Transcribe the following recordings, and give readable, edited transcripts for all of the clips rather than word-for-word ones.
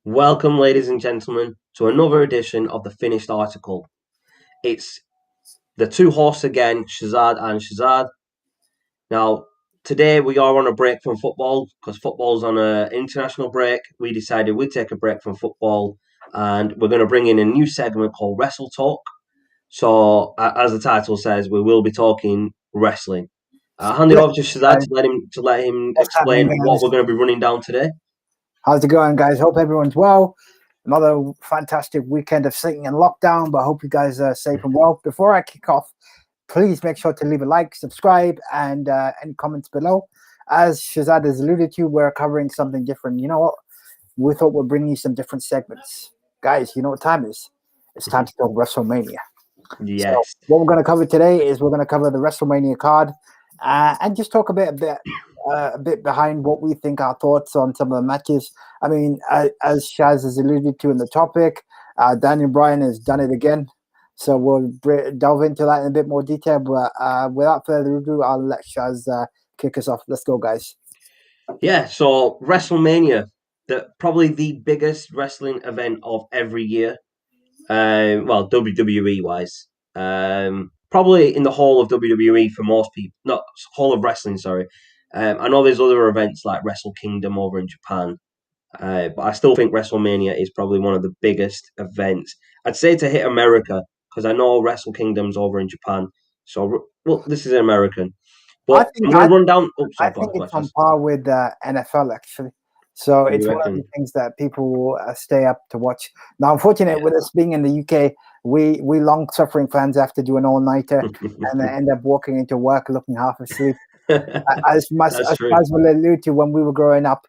Welcome, ladies and gentlemen, to another edition of the Finished Article. It's the two hosts again, Shazad and Shazad. Now, today we are on a break from football because football's on an international break. We decided we'd take a break from football and we're going to bring in a new segment called Wrestle Talk. So, as the title says, we will be talking wrestling. Hand it Yes, over to Shazad guys. to let him What's happening, explain what guys? we're going to be running down today. How's it going, guys? Hope everyone's well. Another fantastic weekend of sitting in lockdown, but I hope you guys are safe and well. Before I kick off, please make sure to leave a like, subscribe, and any comments below. As Shazad has alluded to, we're covering something different. You know what? We thought we'd bring you some different segments. Guys, you know what time it is? It's time to talk WrestleMania. So Yes. what we're going to cover today is we're going to cover the WrestleMania card and just talk a bit behind what we think our thoughts on some of the matches. I mean, as Shaz has alluded to in the topic, Daniel Bryan has done it again. So we'll delve into that in a bit more detail. But without further ado, I'll let Shaz kick us off. Let's go, guys. Yeah, so WrestleMania, probably the biggest wrestling event of every year. Well, WWE wise, probably in the whole of WWE for most people, not whole of wrestling. Sorry, I know there's other events like Wrestle Kingdom over in Japan, but I still think WrestleMania is probably one of the biggest events. I'd say to hit America because I know Wrestle Kingdom's over in Japan. So, well, this is an American, I but I'm think going I to run down. Oh, I sorry, go think on, go it's ahead. on par with NFL actually. So You it's one of the reckon? things that people will stay up to watch. Now, unfortunately, with us being in the UK, we long suffering fans have to do an all nighter and then end up walking into work looking half asleep. As much That's as true. guys will allude to when we were growing up,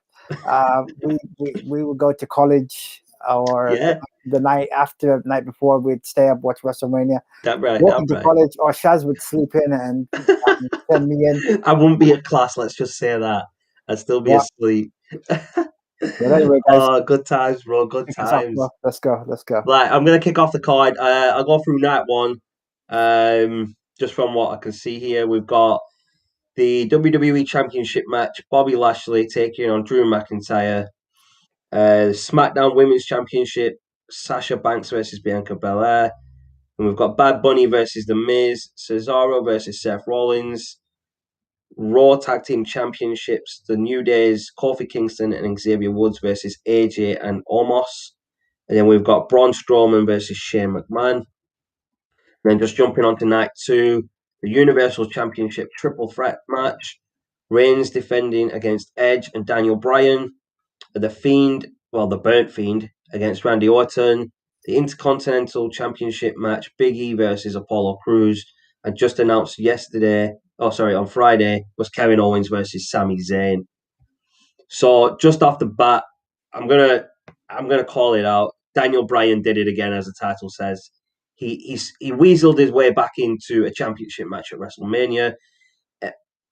we would go to college or Yeah, the night after, the night before, we'd stay up watch WrestleMania. that right, Walk that into right. college, or Shaz would sleep in and send me in. I wouldn't be at class. Let's just say that. I'd still be Yeah. asleep. But anyway, guys, Oh, good times, bro. Good kick us off, bro. times. Let's go. Let's go. Right, I'm gonna kick off the card. I'll go through night one. Just from what I can see here, we've got the WWE Championship match: Bobby Lashley taking on Drew McIntyre. Smackdown Women's Championship: Sasha Banks versus Bianca Belaire. And we've got Bad Bunny versus The Miz, Cesaro versus Seth Rollins, Raw Tag Team Championships, The New Days, Kofi Kingston and Xavier Woods versus AJ and Omos. And then we've got Braun Strowman versus Shane McMahon. And then just jumping on to night two, the Universal Championship Triple Threat match. Reigns defending against Edge and Daniel Bryan. The Fiend, well, the Burnt Fiend against Randy Orton. The Intercontinental Championship match, Big E versus Apollo Crews. And just announced on Friday, was Kevin Owens versus Sami Zayn. So just off the bat, I'm gonna I'm gonna call it out. Daniel Bryan did it again, as the title says. He weaseled his way back into a championship match at WrestleMania.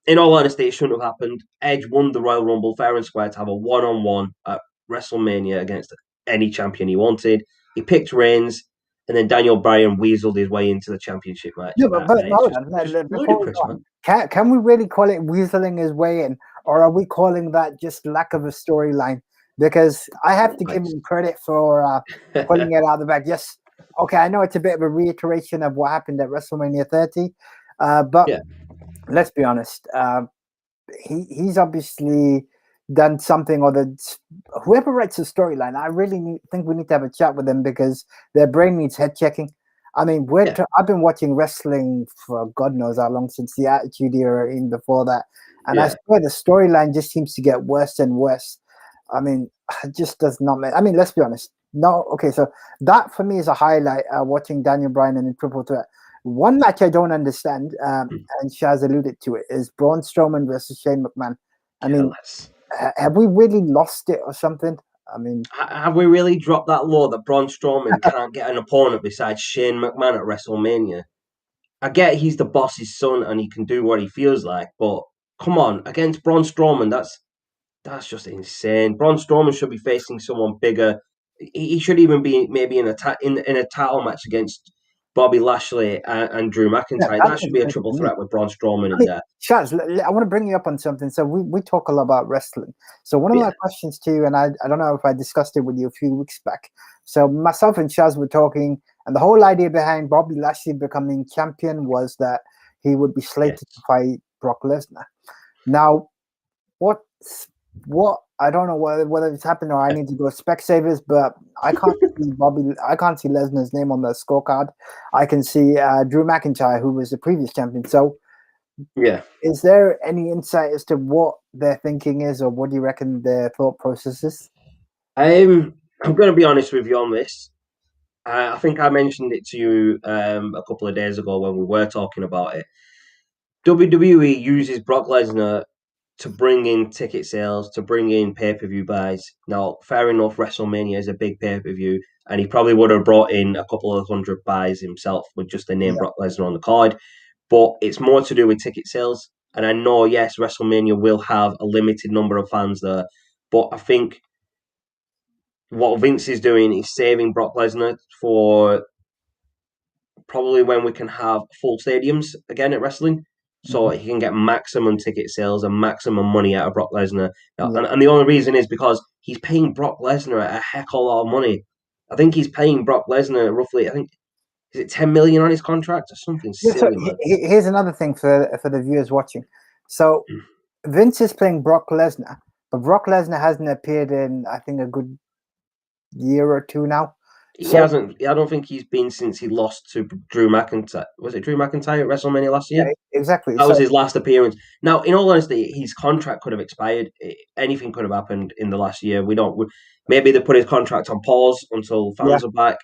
In all honesty, it shouldn't have happened. Edge won the Royal Rumble fair and square to have a one-on-one at WrestleMania against any champion he wanted. He picked Reigns, and then Daniel Bryan weaseled his way into the championship match. No, but It's hold just, on. just Before we ludicrous, go man. on, can we really call it weaseling his way in, or are we calling that just lack of a storyline? Because I have to give him credit for pulling it out of the bag. Yes, okay, I know it's a bit of a reiteration of what happened at WrestleMania 30, but Yeah, let's be honest. He's obviously done something, or whoever writes the storyline, I really think we need to have a chat with them because their brain needs head checking. I mean, yeah, I've been watching wrestling for God knows how long, since the Attitude Era, even before that, and I yeah. swear the storyline just seems to get worse and worse. I mean, it just does not make. I mean, let's be honest. No, okay, so that for me is a highlight. Watching Daniel Bryan in Triple Threat. One match I don't understand, and Shaz alluded to it, is Braun Strowman versus Shane McMahon. I Yeah, mean, have we really lost it or something? I mean, have we really dropped that low that Braun Strowman can't get an opponent besides Shane McMahon at WrestleMania? I get he's the boss's son and he can do what he feels like, but come on, against Braun Strowman, that's just insane. Braun Strowman should be facing someone bigger. He should even be maybe in a title match against Bobby Lashley and Drew McIntyre. Yeah, That should be a triple threat with Braun Strowman I in mean, there. Shaz, I want to bring you up on something. So we talk a lot about wrestling. So one of my questions to you, and I don't know if I discussed it with you a few weeks back. So myself and Shaz were talking, and the whole idea behind Bobby Lashley becoming champion was that he would be slated to fight Brock Lesnar. Now, what I don't know whether it's happened or I need to go Specsavers, but I can't see I can't see Lesnar's name on the scorecard. I can see Drew McIntyre, who was the previous champion. So, is there any insight as to what their thinking is, or what do you reckon their thought process is? I'm going to be honest with you on this. I think I mentioned it to you a couple of days ago when we were talking about it. WWE uses Brock Lesnar to bring in ticket sales, to bring in pay-per-view buys. Now, fair enough, WrestleMania is a big pay-per-view, and he probably would have brought in a couple of hundred buys himself with just the name Brock Lesnar on the card. But it's more to do with ticket sales. And I know, yes, WrestleMania will have a limited number of fans there, but I think what Vince is doing is saving Brock Lesnar for probably when we can have full stadiums again at wrestling. So he can get maximum ticket sales and maximum money out of Brock Lesnar. And the only reason is because he's paying Brock Lesnar a heck of a lot of money. I think he's paying Brock Lesnar roughly, is it 10 million on his contract or something silly, man? Here's another thing for the viewers watching. So Vince is playing Brock Lesnar, but Brock Lesnar hasn't appeared in, I think, a good year or two now. He hasn't. I don't think he's been since he lost to Drew McIntyre. Was it Drew McIntyre at WrestleMania last year? Yeah, exactly. That was his last appearance. Now, in all honesty, his contract could have expired. Anything could have happened in the last year. Maybe they put his contract on pause until fans are back.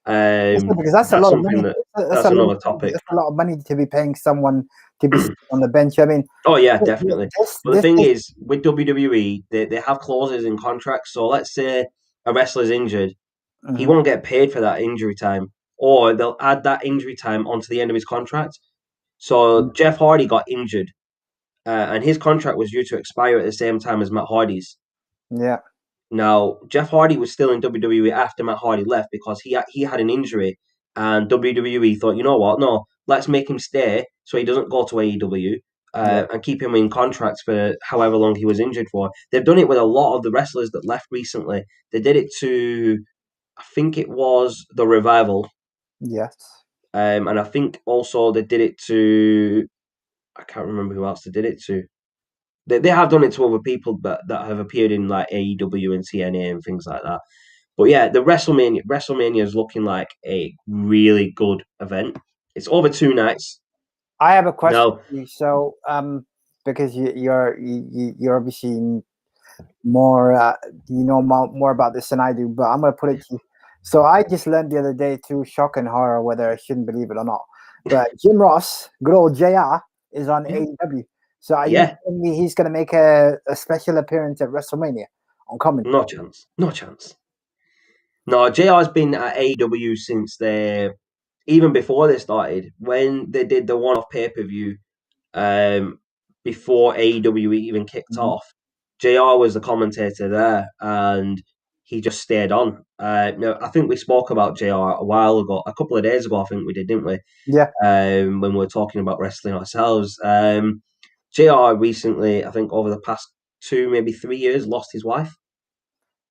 Because that's a lot of money. That's another topic. That's a lot of money to be paying someone to be on the bench. I mean, oh yeah, definitely. But the thing is, with WWE, they have clauses in contracts. So let's say a wrestler's injured, he won't get paid for that injury time, or they'll add that injury time onto the end of his contract. So Jeff Hardy got injured, and his contract was due to expire at the same time as Matt Hardy's. Yeah. Now, Jeff Hardy was still in WWE after Matt Hardy left because he had an injury, and WWE thought, you know what, no, let's make him stay so he doesn't go to AEW and keep him in contracts for however long he was injured for. They've done it with a lot of the wrestlers that left recently. They did it to, I think it was the Revival. Yes. And I think also they did it to, I can't remember who else they did it to. They have done it to other people that have appeared in like AEW and TNA and things like that. But yeah, the WrestleMania is looking like a really good event. It's over 2 nights. I have a question. So, because you're obviously more, you know more about this than I do, but I'm gonna put it to you. So I just learned the other day, through shock and horror, whether I shouldn't believe it or not, but Jim Ross, good old JR, is on AEW. So are you telling me he's going to make a special appearance at WrestleMania on commentary? No chance. No, JR's been at AEW since even before they started. When they did the one-off pay-per-view, before AEW even kicked off, JR was the commentator there, and he just stayed on. Now, I think we spoke about JR a while ago, a couple of days ago, I think we did, didn't we? Yeah. When we were talking about wrestling ourselves. JR recently, I think over the past 2, maybe 3 years, lost his wife.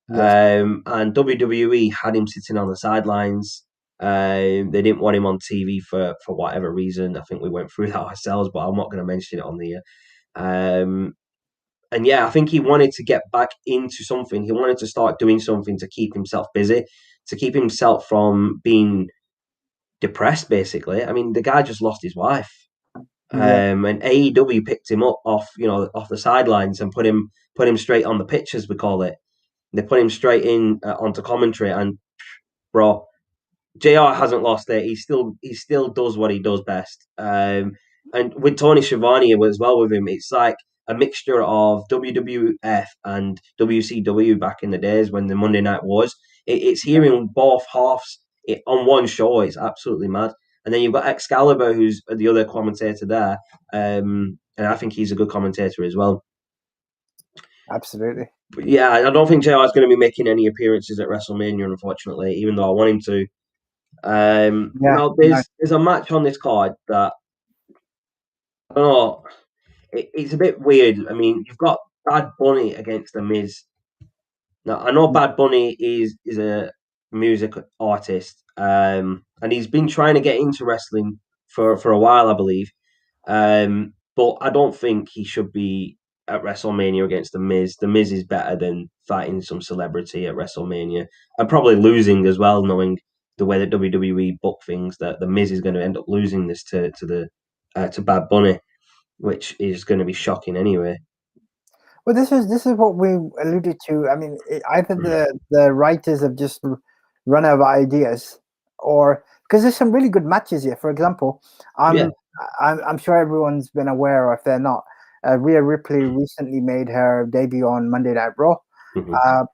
Yes. And WWE had him sitting on the sidelines. They didn't want him on TV for whatever reason. I think we went through that ourselves, but I'm not going to mention it on the air. And yeah, I think he wanted to get back into something. He wanted to start doing something to keep himself busy, to keep himself from being depressed, basically. I mean, the guy just lost his wife. And AEW picked him up off the sidelines and put him straight on the pitch, as we call it. They put him straight in onto commentary, and bro, JR hasn't lost it. He still does what he does best. And with Tony Schiavone as well with him, it's like a mixture of WWF and WCW back in the days when the Monday Night Wars. It's hearing both halves on one show. It's absolutely mad. And then you've got Excalibur, who's the other commentator there, and I think he's a good commentator as well. Absolutely. But yeah, I don't think JR is going to be making any appearances at WrestleMania, unfortunately, even though I want him to. Yeah, Now there's a match on this card that I don't know. It's a bit weird. I mean, you've got Bad Bunny against the Miz. Now I know Bad Bunny is a music artist, and he's been trying to get into wrestling for a while, I believe. But I don't think he should be at WrestleMania against the Miz. The Miz is better than fighting some celebrity at WrestleMania, and probably losing as well, knowing the way that WWE book things. That the Miz is going to end up losing this to Bad Bunny, which is going to be shocking anyway. well, this is what we alluded to. I mean, either the writers have just run out of ideas, or because there's some really good matches here. For example, Yeah. I'm sure everyone's been aware, or if they're not, Rhea Ripley recently made her debut on Monday Night Raw, Mm-hmm.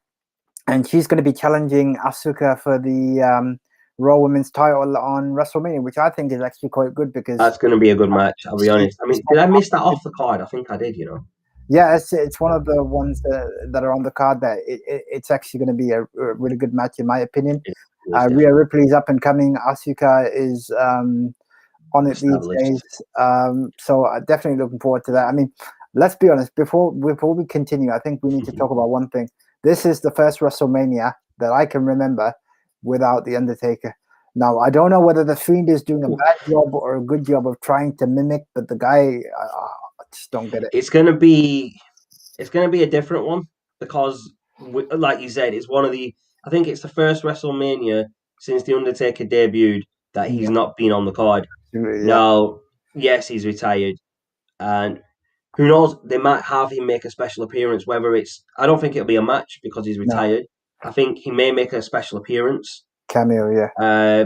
and she's going to be challenging Asuka for the Raw Women's title on WrestleMania, which I think is actually quite good because That's going to be a good match. I'll be she's honest. I mean, did I miss that off the card? I think I did. You know. yeah, it's one of the ones that are on the card that it's actually going to be a really good match in my opinion. It Rhea Ripley's up and coming. Asuka is on it these days. So definitely looking forward to that. I mean, let's be honest. Before we continue, I think we need to talk about one thing. This is the first WrestleMania that I can remember without The Undertaker. Now, I don't know whether The Fiend is doing a bad job or a good job of trying to mimic, but the guy, I just don't get it. It's going to be a different one because, like you said, it's one of the. I think it's the first WrestleMania since the Undertaker debuted that he's not been on the card. Yeah. Now, yes, he's retired, and who knows? They might have him make a special appearance. Whether it's, I don't think it'll be a match because he's retired. No. I think he may make a special appearance, cameo,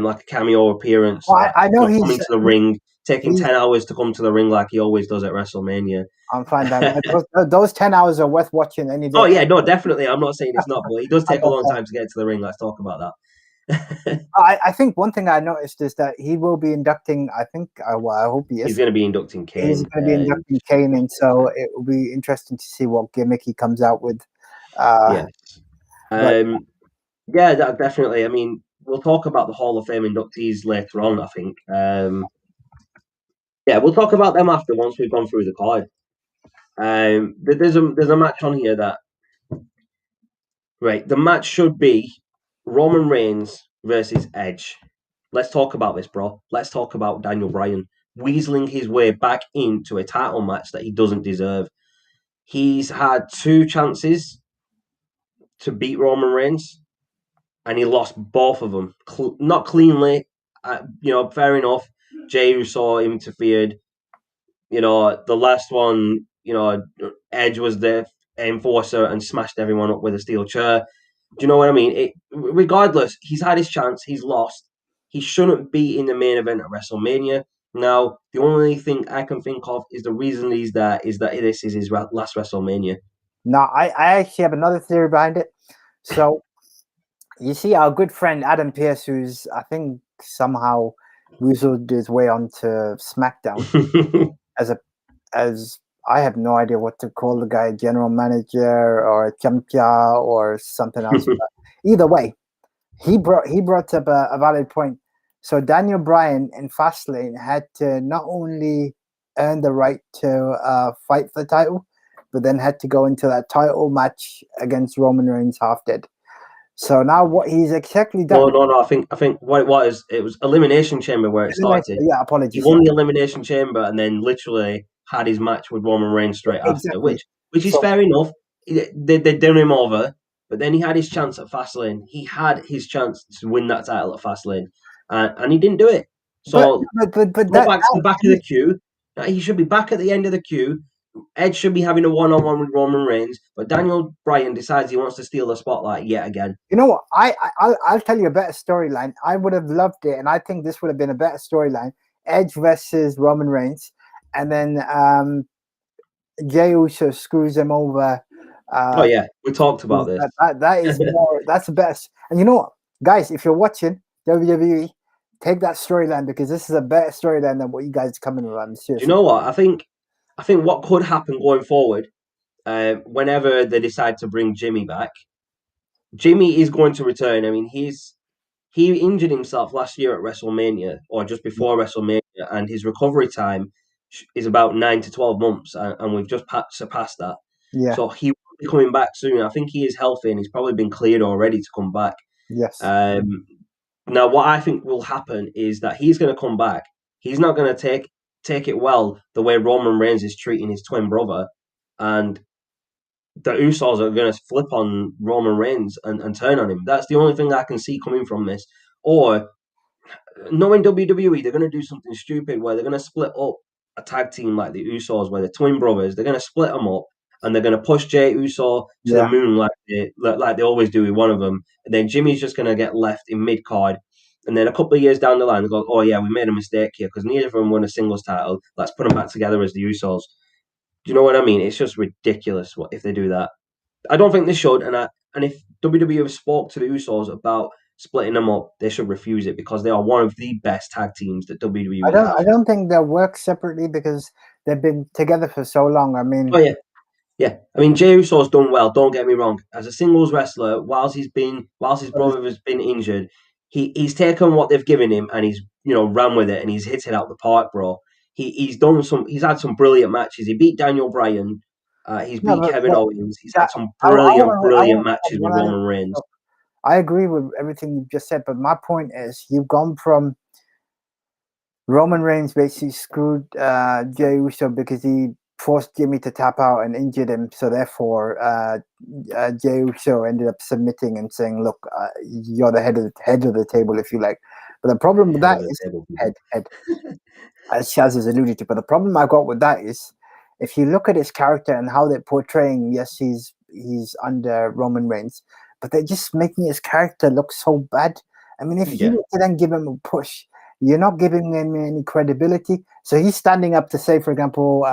like a cameo appearance. Well, I know he's coming to the ring, taking 10 hours to come to the ring like he always does at WrestleMania. I'm fine. Those 10 hours are worth watching any day. Oh yeah, no, definitely. I'm not saying it's not, but he does take a long time to get to the ring. Let's talk about that. I think one thing I noticed is that he will be inducting. I think, well, I hope he is. He's going to be inducting Kane. He's going to be inducting Kane, and so it will be interesting to see what gimmick he comes out with. Yes. Yeah, that definitely. I mean, we'll talk about the Hall of Fame inductees later on, I think. Yeah, we'll talk about them after once we've gone through the card. There's a match on here that, right, the match should be Roman Reigns versus Edge. Let's talk about this, bro. Let's talk about Daniel Bryan weaseling his way back into a title match that he doesn't deserve. He's had 2 chances to beat Roman Reigns, and he lost both of them. Not cleanly, fair enough. Jey Uso interfered. The last one, Edge was the enforcer and smashed everyone up with a steel chair. Do you know what I mean? Regardless, he's had his chance. He's lost. He shouldn't be in the main event at WrestleMania. Now, the only thing I can think of is the reason he's there is that this is his last WrestleMania. No, I actually have another theory behind it. So, you see our good friend Adam Pearce, who's, I think, somehow weaseled his way onto SmackDown as I have no idea what to call the guy, general manager or chamcha or something else. But either way, he brought up a valid point. So Daniel Bryan in Fastlane had to not only earn the right to fight for the title, but then had to go into that title match against Roman Reigns half dead. So now what he's exactly done? No. I think what it was Elimination Chamber where it started. Yeah, apologies. He won the Elimination Chamber and then literally had his match with Roman Reigns straight after, which is fair enough. They'd done him over, but then he had his chance at Fastlane. He had his chance to win that title at Fastlane, and he didn't do it. So, but back to the back of the queue. He should be back at the end of the queue. Edge should be having a one-on-one with Roman Reigns, but Daniel Bryan decides he wants to steal the spotlight yet again. You know what? I'll tell you a better storyline. I would have loved it, and I think this would have been a better storyline. Edge versus Roman Reigns, and then Jey Uso screws him over. Oh yeah, we talked about this. That is more. That's the best. And you know what, guys? If you're watching WWE, take that storyline because this is a better storyline than what you guys are coming around. Seriously. Do you know what? I think what could happen going forward, whenever they decide to bring Jimmy back, Jimmy is going to return. I mean, he's he injured himself last year at WrestleMania or just before WrestleMania, and his recovery time is about 9 to 12 months, and we've just surpassed that. Yeah. So he will be coming back soon. I think he is healthy, and he's probably been cleared already to come back. Yes. Now, what I think will happen is that he's going to come back. He's not going to take it well the way Roman Reigns is treating his twin brother, and the Usos are going to flip on Roman Reigns and turn on him. That's the only thing I can see coming from this. Or, knowing WWE, they're going to do something stupid where they're going to split up a tag team like the Usos, where they're twin brothers. They're going to split them up, and they're going to push Jey Uso to the moon like they always do with one of them. And then Jimmy's just going to get left in mid card. And then a couple of years down the line, they go, "Oh yeah, we made a mistake here because neither of them won a singles title. Let's put them back together as the Usos." Do you know what I mean? It's just ridiculous if they do that. I don't think they should, and if WWE have spoke to the Usos about splitting them up, they should refuse it because they are one of the best tag teams that WWE have. I don't think they'll work separately because they've been together for so long. I mean, yeah. I mean, Jey Uso's done well. Don't get me wrong. As a singles wrestler, whilst his brother has been injured, he's taken what they've given him and he's ran with it and he's hit it out the park, bro. He's had some brilliant matches. He beat Daniel Bryan. He's beat Kevin Owens. He's had some brilliant matches with Roman Reigns. I agree with everything you just said, but my point is you've gone from Roman Reigns basically screwed Jey Uso because he forced Jimmy to tap out and injured him. So therefore, Jey Uso ended up submitting and saying, "Look, you're the head of the table, if you like." But the problem with that is head, as Chaz has alluded to. But the problem I got with that is, if you look at his character and how they're portraying, yes, he's under Roman Reigns, but they're just making his character look so bad. I mean, if you were to then give him a push, you're not giving him any credibility. So he's standing up to say, for example,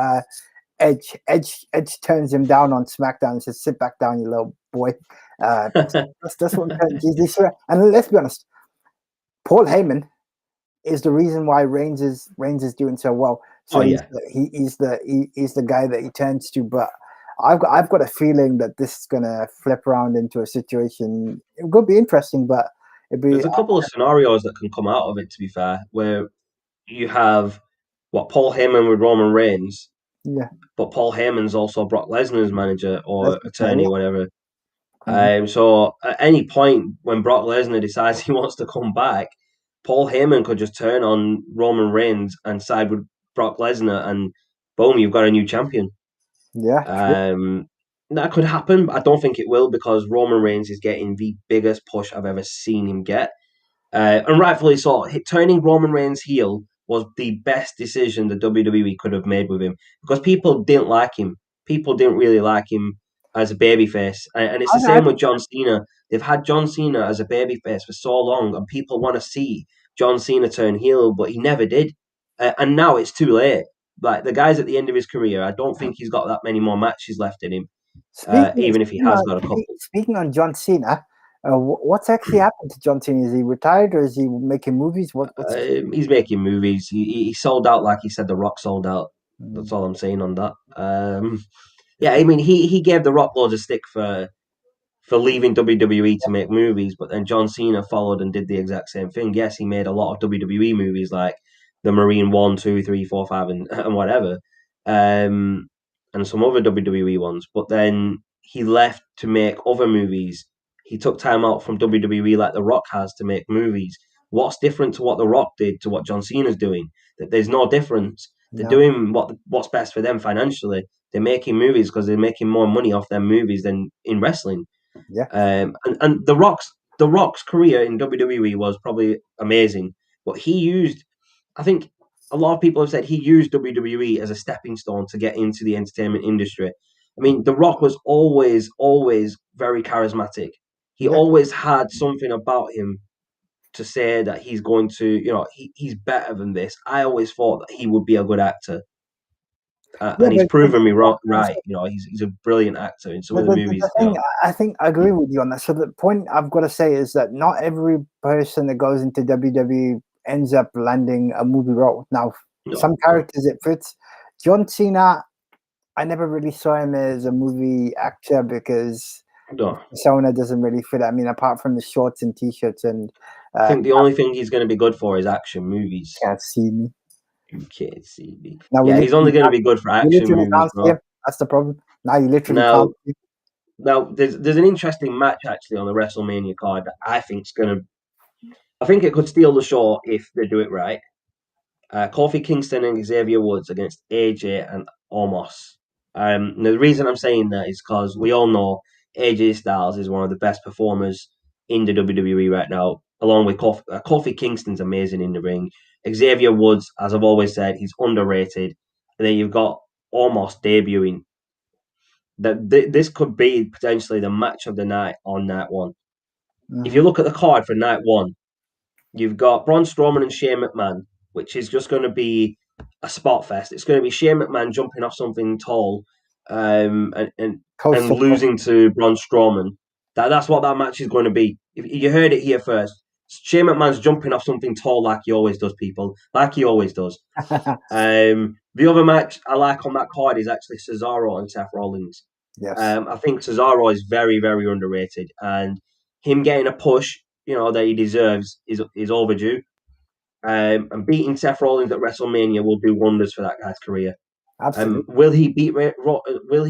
Edge turns him down on SmackDown and says, "Sit back down, you little boy." That's what I'm saying. And let's be honest, Paul Heyman is the reason why Reigns is doing so well. So he's the guy that he turns to. But I've got a feeling that this is gonna flip around into a situation. It could be interesting, but there's a couple of scenarios that can come out of it. To be fair, where you have Paul Heyman with Roman Reigns, but Paul Heyman's also Brock Lesnar's manager or attorney, whatever. So at any point when Brock Lesnar decides he wants to come back, Paul Heyman could just turn on Roman Reigns and side with Brock Lesnar, and boom, you've got a new champion. That could happen, but I don't think it will because Roman Reigns is getting the biggest push I've ever seen him get. And rightfully so. Turning Roman Reigns heel was the best decision the WWE could have made with him because people didn't like him. People didn't really like him as a babyface. And it's the same with John Cena. They've had John Cena as a babyface for so long, and people want to see John Cena turn heel, but he never did. And now it's too late. Like, the guy's at the end of his career. I don't think he's got that many more matches left in him, even if he has got a couple. Speaking on John Cena, what's actually happened to John Cena? Is he retired or is he making movies? He's making movies. He sold out like he said The Rock sold out. That's all I'm saying on that. I mean, he gave The Rock loads of stick for leaving WWE to make movies, but then John Cena followed and did the exact same thing. Yes, he made a lot of WWE movies like the Marine 1, 2, 3, 4, 5, and whatever, and some other WWE ones. But then he left to make other movies. He took time out from WWE like The Rock has to make movies. What's different to what The Rock did to what John Cena's doing? That there's no difference. They're doing what's best for them financially. They're making movies because they're making more money off their movies than in wrestling. And The Rock's career in WWE was probably amazing, but I think a lot of people have said he used WWE as a stepping stone to get into the entertainment industry. I mean, The Rock was always very charismatic. He always had something about him to say that he's going to, he's better than this. I always thought that he would be a good actor. And he's proven me right. He's a brilliant actor in some of the movies. I think I agree with you on that. So the point I've got to say is that not every person that goes into WWE ends up landing a movie role. Now, some characters it fits. John Cena, I never really saw him as a movie actor because persona doesn't really fit. I mean, apart from the shorts and t-shirts and I think the only thing he's going to be good for is action movies. Can't see me. You can't see me. Now Yeah, he's only going to be good for you action literally movies, can't see bro. him. That's the problem. Now you literally Now, can't see him. now there's an interesting match actually on the WrestleMania card that I think's going to. I think it could steal the show if they do it right. Kofi Kingston and Xavier Woods against AJ and Omos. The reason I'm saying that is because we all know AJ Styles is one of the best performers in the WWE right now, along with Kofi Kingston's amazing in the ring. Xavier Woods, as I've always said, he's underrated. And then you've got Omos debuting. This could be potentially the match of the night on night one. If you look at the card for night one, you've got Braun Strowman and Shane McMahon, which is just going to be a spot fest. It's going to be Shane McMahon jumping off something tall, and losing to Braun Strowman. That's what that match is going to be. If you heard it here first, Shane McMahon's jumping off something tall like he always does, people. Like he always does. The other match I like on that card is actually Cesaro and Seth Rollins. Yes. I think Cesaro is very, very underrated, and him getting a push, that he deserves is overdue. And beating Seth Rollins at WrestleMania will do wonders for that guy's career. Absolutely. Will he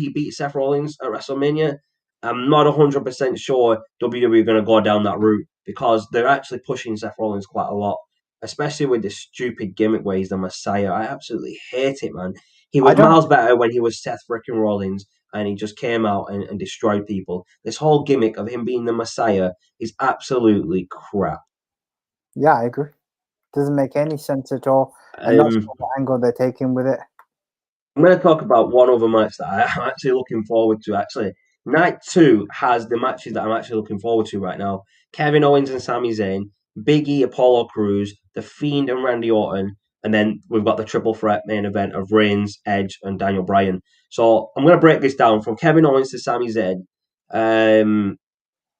beat Seth Rollins at WrestleMania? I'm not 100% sure WWE are going to go down that route because they're actually pushing Seth Rollins quite a lot, especially with this stupid gimmick where he's the Messiah. I absolutely hate it, man. He was miles better when he was Seth freaking Rollins and he just came out and destroyed people. This whole gimmick of him being the Messiah is absolutely crap. Yeah, I agree. Doesn't make any sense at all. And that's the angle they're taking with it. I'm going to talk about one other match that I'm actually looking forward to. Actually, night 2 has the matches that I'm actually looking forward to right now. Kevin Owens and Sami Zayn, Big E, Apollo Crews, The Fiend and Randy Orton, and then we've got the triple threat main event of Reigns, Edge, and Daniel Bryan. So I'm going to break this down from Kevin Owens to Sami Zayn.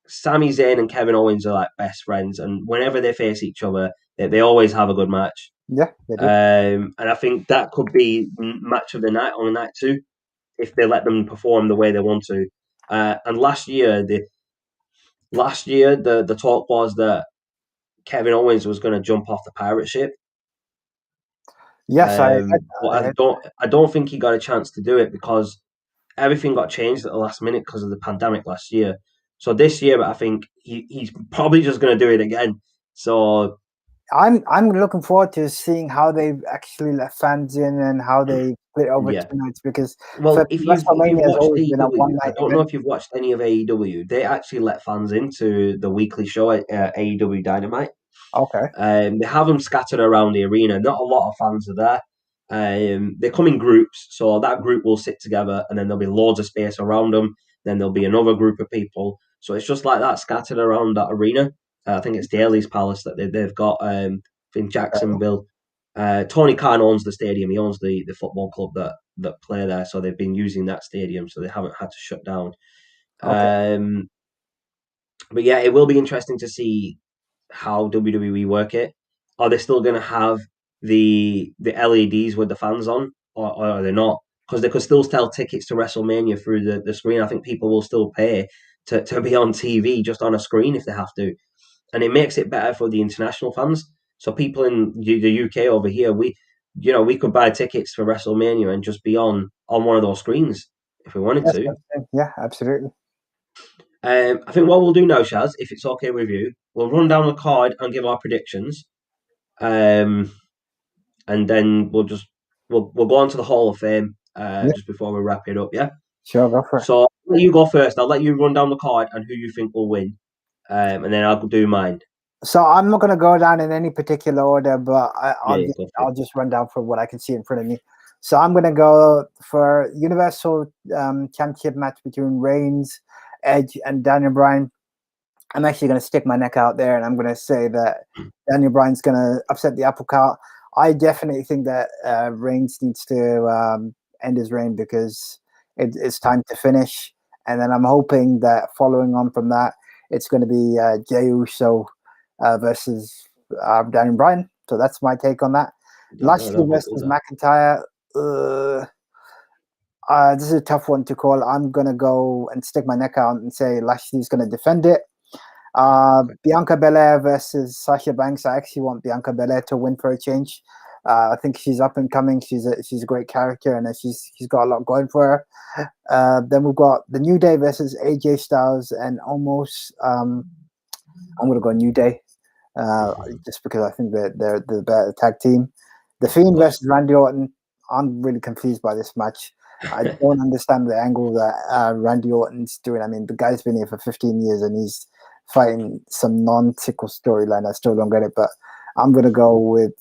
Sami Zayn and Kevin Owens are like best friends, and whenever they face each other, they always have a good match. Yeah, they do. And I think that could be match of the night on night 2 if they let them perform the way they want to. And last year, the talk was that Kevin Owens was going to jump off the pirate ship. Yes, but I don't think he got a chance to do it because everything got changed at the last minute because of the pandemic last year. So this year, I think he's probably just going to do it again. So I'm looking forward to seeing how they actually let fans in and how they split over 2 nights because if you've watched AEW, I don't know if you've watched any of AEW. They actually let fans into the weekly show at AEW Dynamite. Okay. They have them scattered around the arena. Not a lot of fans are there. They come in groups, so that group will sit together, and then there'll be loads of space around them. Then there'll be another group of people. So it's just like that scattered around that arena. I think it's Daly's Palace that they've got in Jacksonville. Tony Khan owns the stadium. He owns the football club that play there. So they've been using that stadium, so they haven't had to shut down. Okay. But yeah, it will be interesting to see how WWE work it. Are they still going to have the LEDs with the fans on, or are they not? Because they could still sell tickets to WrestleMania through the screen. I think people will still pay to be on TV just on a screen if they have to. And it makes it better for the international fans. So people in the UK over here, we could buy tickets for WrestleMania and just be on one of those screens if we wanted to. Yeah, absolutely. I think what we'll do now, Shaz, if it's okay with you, we'll run down the card and give our predictions. And then we'll go on to the Hall of Fame just before we wrap it up, yeah? Sure, go for it. So I'll let you go first. I'll let you run down the card and who you think will win. And then I'll do mine. So I'm not going to go down in any particular order, but I'll just run down for what I can see in front of me. So I'm going to go for Universal Championship match between Reigns, Edge, and Daniel Bryan. I'm actually going to stick my neck out there, and I'm going to say that Daniel Bryan's going to upset the apple cart. I definitely think that Reigns needs to end his reign because it's time to finish. And then I'm hoping that following on from that, it's going to be Jey Uso versus Daniel Bryan. So that's my take on that. Lashley versus McIntyre. This is a tough one to call. I'm going to go and stick my neck out and say Lashley's going to defend it. Bianca Belaire versus Sasha Banks. I actually want Bianca Belaire to win for a change. I think she's up and coming. She's a great character, and she's got a lot going for her. Then we've got the New Day versus AJ Styles and almost. I'm gonna go New Day, just because I think they're the better tag team. The Fiend versus Randy Orton. I'm really confused by this match. I don't understand the angle that Randy Orton's doing. I mean, the guy's been here for 15 years and he's fighting some non-tickle storyline. I still don't get it, but I'm going to go with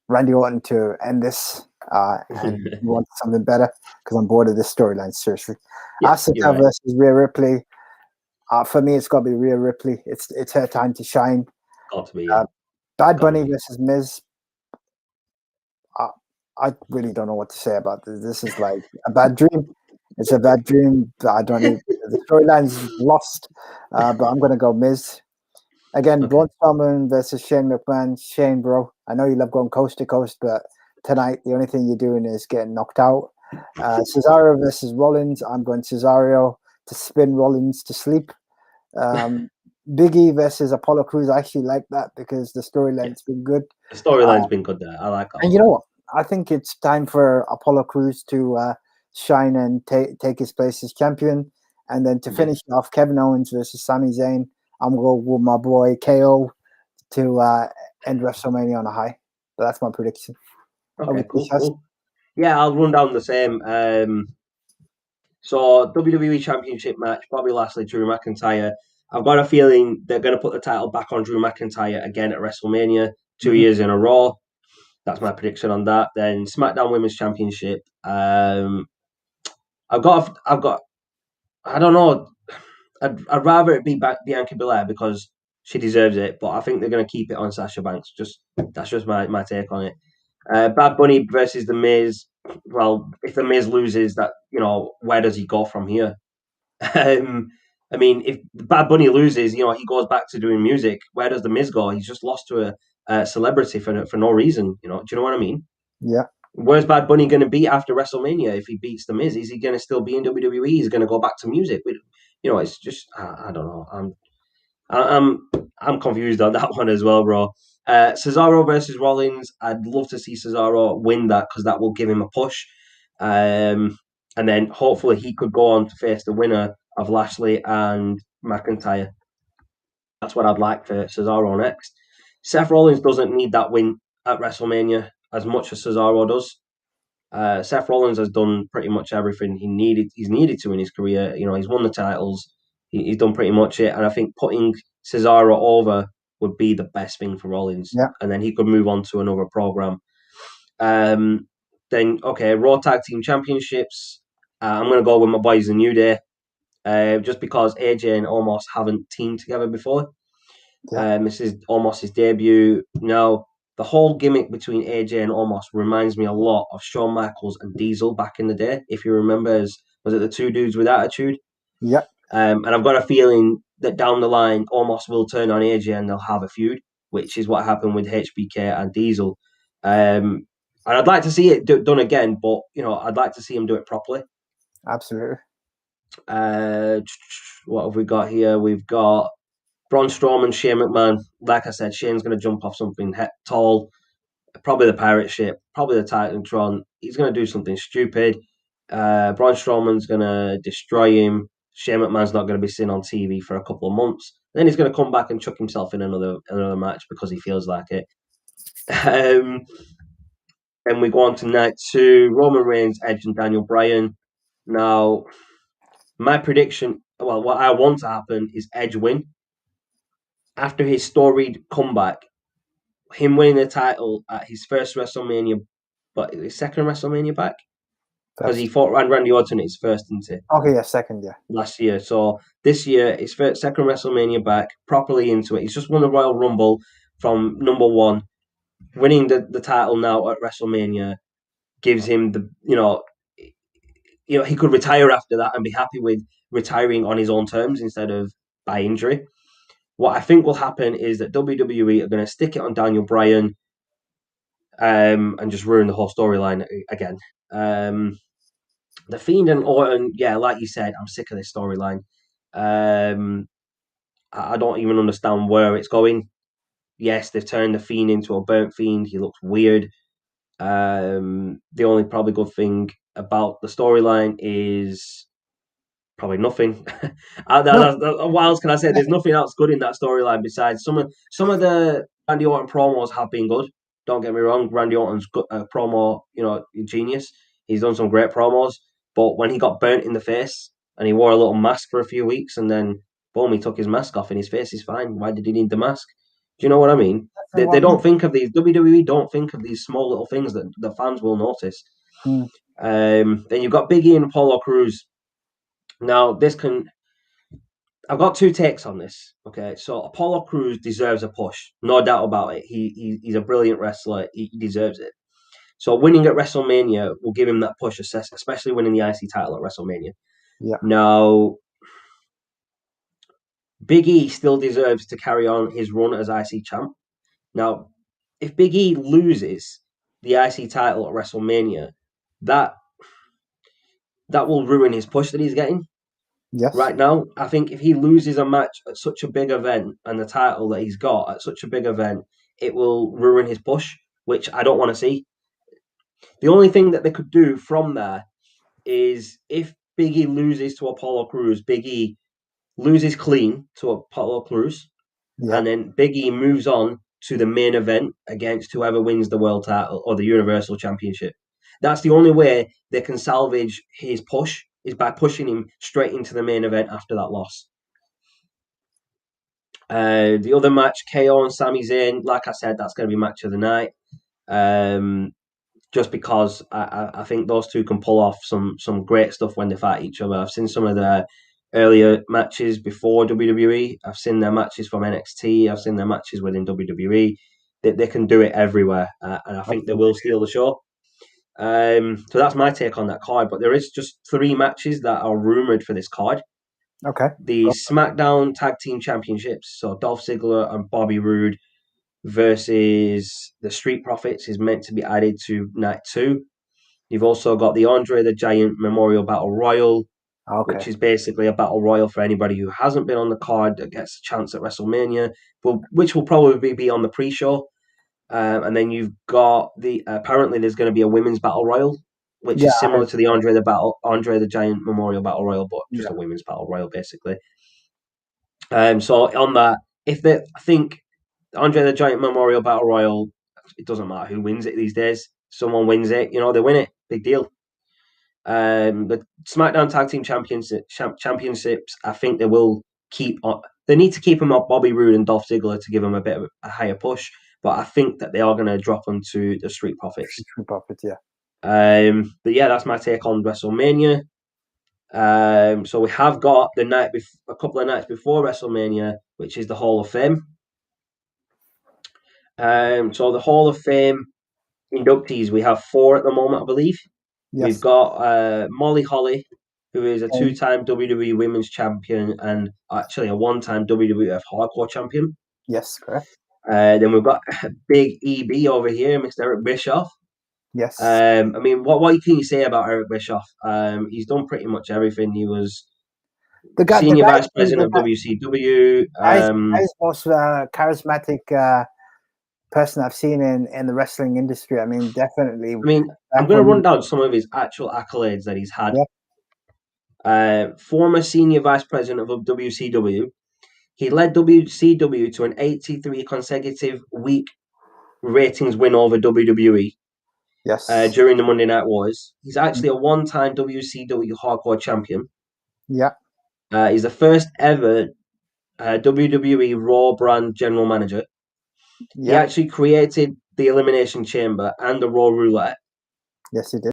Randy Orton to end this and want something better because I'm bored of this storyline, seriously. Asuka versus Rhea Ripley. For me, it's got to be Rhea Ripley. It's her time to shine. Got to be, Bad Bunny versus Miz. I really don't know what to say about this. This is like a bad dream. It's a bad dream. I don't need the storyline's lost, but I'm going to go Miz. Again, Braun Strowman versus Shane McMahon. Shane, bro, I know you love going coast to coast, but tonight the only thing you're doing is getting knocked out. Cesaro versus Rollins. I'm going Cesaro to spin Rollins to sleep. Big E versus Apollo Crews. I actually like that because the storyline's been good. The storyline's been good there. I like that. And you know what? I think it's time for Apollo Crews to shine and take his place as champion. And then to finish off, Kevin Owens versus Sami Zayn. I'm going with my boy KO to end WrestleMania on a high. But that's my prediction. Okay, cool. Yeah, I'll run down the same. So WWE Championship match, Bobby Lashley, Drew McIntyre. I've got a feeling they're going to put the title back on Drew McIntyre again at WrestleMania, 2 years in a row. That's my prediction on that. Then SmackDown Women's Championship. I've got. I don't know. I'd rather it be Bianca Belaire because she deserves it, but I think they're going to keep it on Sasha Banks. That's just my take on it. Bad Bunny versus The Miz. Well, if The Miz loses, where does he go from here? I mean, if Bad Bunny loses, he goes back to doing music. Where does The Miz go? He's just lost to a celebrity for no reason. Do you know what I mean? Yeah. Where's Bad Bunny going to be after WrestleMania if he beats The Miz? Is he going to still be in WWE? He's going to go back to music. It's just I don't know. I'm confused on that one as well, bro. Cesaro versus Rollins. I'd love to see Cesaro win that because that will give him a push. And then hopefully he could go on to face the winner of Lashley and McIntyre. That's what I'd like for Cesaro next. Seth Rollins doesn't need that win at WrestleMania as much as Cesaro does. Seth Rollins has done pretty much everything he's needed to in his career. He's won the titles. He's done pretty much it. And I think putting Cesaro over would be the best thing for Rollins. Yeah. And then he could move on to another program. Then, Raw Tag Team Championships. I'm going to go with my boys, the New Day. Just because AJ and Omos haven't teamed together before. Yeah. This is Omos' debut. Now, the whole gimmick between AJ and Omos reminds me a lot of Shawn Michaels and Diesel back in the day. If you remember, was it the two dudes with attitude? Yeah. And I've got a feeling that down the line, Omos will turn on AJ and they'll have a feud, which is what happened with HBK and Diesel. And I'd like to see it done again, but I'd like to see him do it properly. Absolutely. What have we got here? We've got Braun Strowman, Shane McMahon. Like I said, Shane's going to jump off something tall, probably the pirate ship, probably the Titantron. He's going to do something stupid. Braun Strowman's going to destroy him. Shane McMahon's not going to be seen on TV for a couple of months. Then he's going to come back and chuck himself in another match because he feels like it. Then we go on to night 2, Roman Reigns, Edge, and Daniel Bryan. Now, my prediction, what I want to happen is Edge win. After his storied comeback, him winning the title at his first WrestleMania, but his second WrestleMania back? Because he fought Randy Orton at his first, didn't he? Okay, yeah, second, yeah. Last year. So this year, his second WrestleMania back, properly into it. He's just won the Royal Rumble from number 1. Winning the title now at WrestleMania gives him he could retire after that and be happy with retiring on his own terms instead of by injury. What I think will happen is that WWE are going to stick it on Daniel Bryan and just ruin the whole storyline again. The Fiend and Orton, yeah, like you said, I'm sick of this storyline. I don't even understand where it's going. Yes, they've turned the Fiend into a burnt Fiend. He looks weird. The only probably good thing about the storyline is probably nothing. What else can I say? There's nothing else good in that storyline besides some of the Randy Orton promos have been good. Don't get me wrong, Randy Orton's good, promo, genius. He's done some great promos, but when he got burnt in the face and he wore a little mask for a few weeks and then boom, he took his mask off and his face is fine. Why did he need the mask? Do you know what I mean? They don't think of these. WWE don't think of these small little things that the fans will notice. Then you've got Big E and Apollo Crews. Now, I've got two takes on this. Okay, so Apollo Crews deserves a push, no doubt about it. He's a brilliant wrestler. He deserves it. So winning at WrestleMania will give him that push, especially winning the IC title at WrestleMania. Yeah. Now, Big E still deserves to carry on his run as IC champ. Now, if Big E loses the IC title at WrestleMania, that will ruin his push that he's getting. Yes. Right now, I think if he loses a match at such a big event and the title that he's got at such a big event, it will ruin his push, which I don't want to see. The only thing that they could do from there is if Big E loses to Apollo Crews, Big E loses clean to Apollo Crews, and then Big E moves on to the main event against whoever wins the world title or the Universal Championship. That's the only way they can salvage his push, is by pushing him straight into the main event after that loss. The other match, KO and Sami Zayn, like I said, that's going to be match of the night. Just because I think those two can pull off some great stuff when they fight each other. I've seen some of their earlier matches before WWE. I've seen their matches from NXT. I've seen their matches within WWE. They can do it everywhere, and I think they will steal the show. So that's my take on that card. But there is just 3 matches that are rumored for this card. Okay. The Smackdown Tag Team Championships, so Dolph Ziggler and Bobby Roode versus the Street Profits is meant to be added to night 2. You've also got the Andre the Giant Memorial Battle Royal, which is basically a battle royal for anybody who hasn't been on the card that gets a chance at WrestleMania, which will probably be on the pre-show. And then you've got apparently there's going to be a women's battle royal, which is similar to the Andre the Giant Memorial Battle Royal, but just a women's battle royal basically. So on that, I think Andre the Giant Memorial Battle Royal, it doesn't matter who wins it these days. Someone wins it, they win it. Big deal. The SmackDown Tag Team Championships, I think they will keep on. They need to keep them up Bobby Roode and Dolph Ziggler to give them a bit of a higher push, but I think that they are going to drop them to the Street Profits. Street Profits, yeah. But yeah, that's my take on WrestleMania. So we have got a couple of nights before WrestleMania, which is the Hall of Fame. So the Hall of Fame inductees, we have 4 at the moment, I believe. Yes. We've got Molly Holly, who is a 2-time WWE Women's Champion and actually a 1-time WWF Hardcore Champion. Yes, correct. Then we've got Big EB over here, Mr. Eric Bischoff. Yes. I mean, what can you say about Eric Bischoff? He's done pretty much everything. He was senior vice president of WCW. He's most charismatic person I've seen in the wrestling industry. I mean, definitely. I mean, I'm going to run down some of his actual accolades that he's had. Yep. Former senior vice president of WCW. He led WCW to an 83 consecutive week ratings win over WWE. Yes. During the Monday Night Wars. He's actually a 1-time WCW Hardcore Champion. Yeah. He's the first ever WWE Raw brand general manager. Yeah. He actually created the Elimination Chamber and the Raw Roulette. Yes, he did.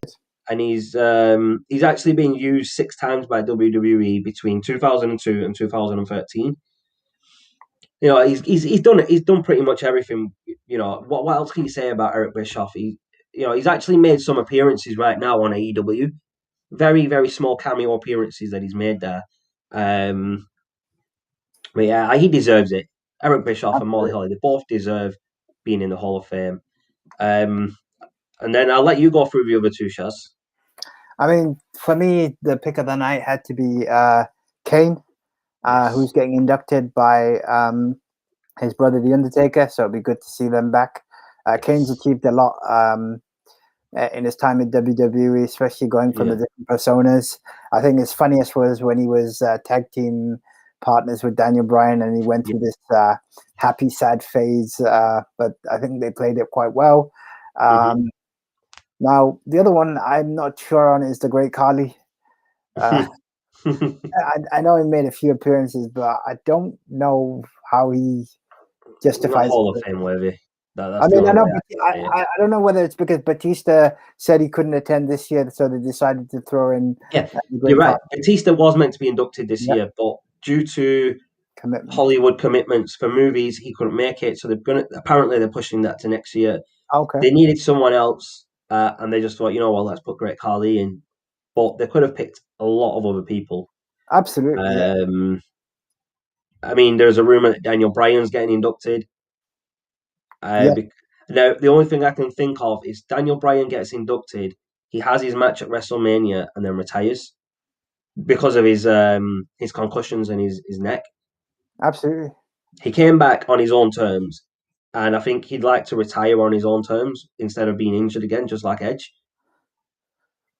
And he's actually been used 6 times by WWE between 2002 and 2013. He's done it. He's done pretty much everything. What else can you say about Eric Bischoff? He's actually made some appearances right now on AEW. Very, very small cameo appearances that he's made there. But yeah, he deserves it. Eric Bischoff and Molly Holly, they both deserve being in the Hall of Fame. And then I'll let you go through the other 2, Shaz. I mean, for me, the pick of the night had to be Kane. who's getting inducted by his brother, The Undertaker. So it'll be good to see them back. Kane's achieved a lot in his time in WWE, especially going from the different personas. I think his funniest was when he was tag team partners with Daniel Bryan, and he went through this happy, sad phase. But I think they played it quite well. Now, the other one I'm not sure on is the Great Khali. I know he made a few appearances, but I don't know how he justifies. Hall of Fame worthy. I mean, I know. I don't know whether it's because Batista said he couldn't attend this year, so they decided to throw in. Yeah, you're right. Batista was meant to be inducted this year, but due to Hollywood commitments for movies, he couldn't make it. So apparently they're pushing that to next year. Okay. They needed someone else, and they just thought, let's put Great Khali in. But they could have picked a lot of other people. Absolutely. I mean, there's a rumor that Daniel Bryan's getting inducted. Now, the only thing I can think of is Daniel Bryan gets inducted. He has his match at WrestleMania and then retires because of his concussions and his neck. Absolutely. He came back on his own terms, and I think he'd like to retire on his own terms instead of being injured again, just like Edge.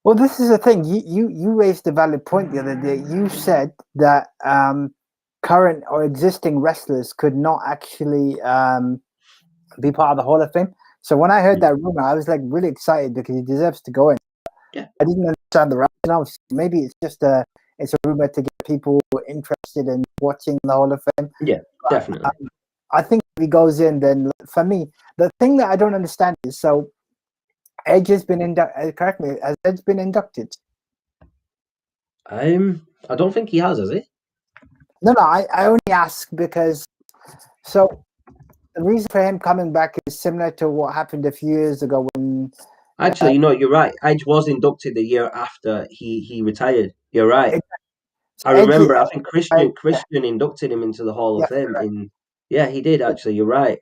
Well, this is the thing. You raised a valid point the other day. You said that current or existing wrestlers could not actually be part of the Hall of Fame. So when I heard that rumor, I was like really excited because he deserves to go in. Yeah. I didn't understand the rationale. Maybe it's just a rumor to get people interested in watching the Hall of Fame. Yeah, definitely. I think if he goes in, then for me, the thing that I don't understand is, so Edge has been inducted. Correct me, has Edge been inducted? I don't think he has he? No, I only ask because the reason for him coming back is similar to what happened a few years ago when. Actually, you're right. Edge was inducted the year after he retired. You're right. I remember. I think Christian inducted him into the Hall of Fame. He did actually. You're right.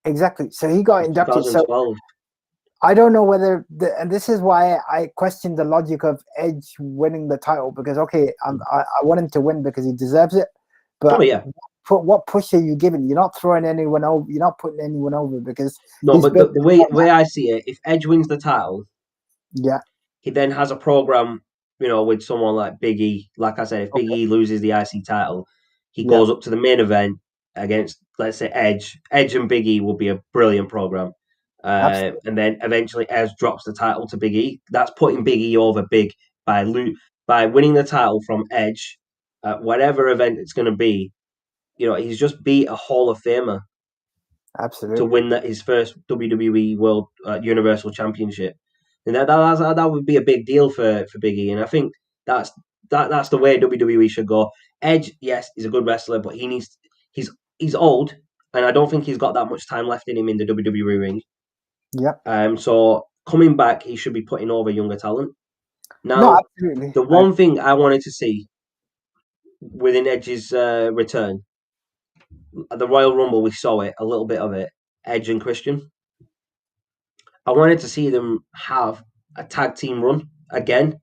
Exactly. So he got inducted. 2012. So I don't know whether, and this is why I question the logic of Edge winning the title, because I want him to win because he deserves it. But what push are you giving? You're not throwing anyone over. You're not putting anyone over because but the way I see it, if Edge wins the title, he then has a program, with someone like Big E. Like I said, if Big E loses the IC title, he goes up to the main event against, let's say, Edge. Edge and Big E will be a brilliant program. And then eventually Edge drops the title to Big E. That's putting Big E over big by winning the title from Edge at whatever event it's going to be. He's just beat a Hall of Famer. Absolutely. To win his first WWE World Universal Championship. And that would be a big deal for Big E. And I think that's the way WWE should go. Edge, yes, he's a good wrestler, but he's old, and I don't think he's got that much time left in him in the WWE ring. Yeah. So coming back, he should be putting over younger talent. Now, the one thing I wanted to see within Edge's return, at the Royal Rumble, we saw it, a little bit of it, Edge and Christian. I wanted to see them have a tag team run again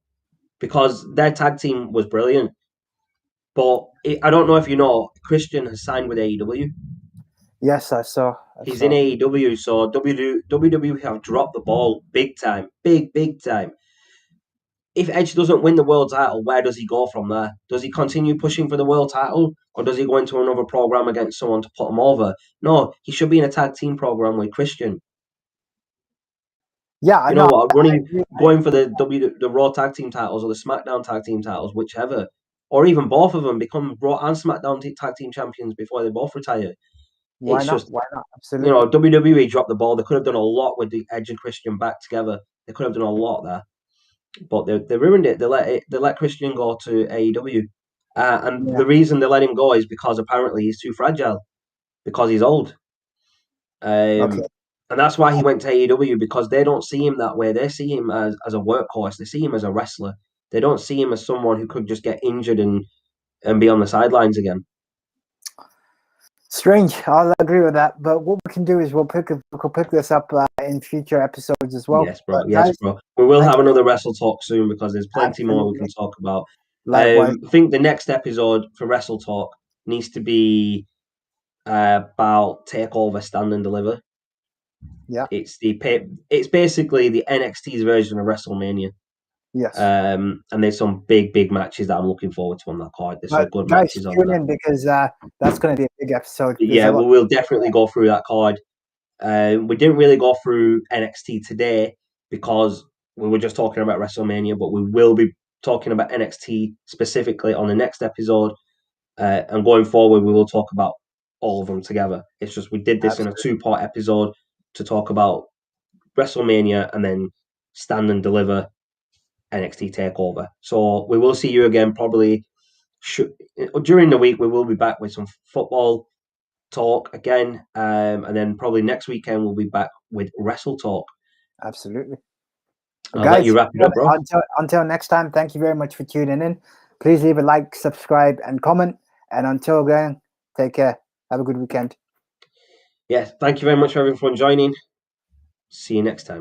because their tag team was brilliant. But I don't know if you know, Christian has signed with AEW. Yes, I saw. He's in AEW, so WWE have dropped the ball big time. Big time. If Edge doesn't win the world title, where does he go from there? Does he continue pushing for the world title, or does he go into another program against someone to put him over? No, he should be in a tag team program with Christian. Yeah, I know what? Going for the Raw tag team titles or the SmackDown tag team titles, whichever, or even both of them, become Raw and SmackDown tag team champions before they both retire. Why not? Absolutely. WWE dropped the ball. They could have done a lot with the Edge and Christian back together. They could have done a lot there, but they ruined it. They let Christian go to AEW, and the reason they let him go is because apparently he's too fragile, because he's old. And that's why he went to AEW, because they don't see him that way. They see him as a workhorse. They see him as a wrestler. They don't see him as someone who could just get injured and be on the sidelines again. Strange. I'll agree with that. But what we can do is we'll pick this up in future episodes as well. Yes, bro. Yes, bro. We will have another Wrestle Talk soon because there's plenty more we can talk about. I think the next episode for Wrestle Talk, needs to be about Takeover, Stand and Deliver. Yeah. It's basically the NXT's version of WrestleMania. Yes. And there's some big matches that I'm looking forward to on that card. There's some good guys, matches on tune that. in because that's going to be a big episode. Yeah, we'll definitely go through that card. We didn't really go through NXT today because we were just talking about WrestleMania, but we will be talking about NXT specifically on the next episode. And going forward, we will talk about all of them together. It's just we did this in a 2-part episode to talk about WrestleMania and then Stand and Deliver NXT Takeover. So we will see you again probably during the week. We will be back with some football talk again, and then probably next weekend we'll be back with Wrestle Talk. Absolutely. I'll let you wrap it up, bro. Until next time, thank you very much for tuning in. Please leave a like, subscribe, and comment. And until then, take care. Have a good weekend. Yeah, thank you very much for everyone joining. See you next time.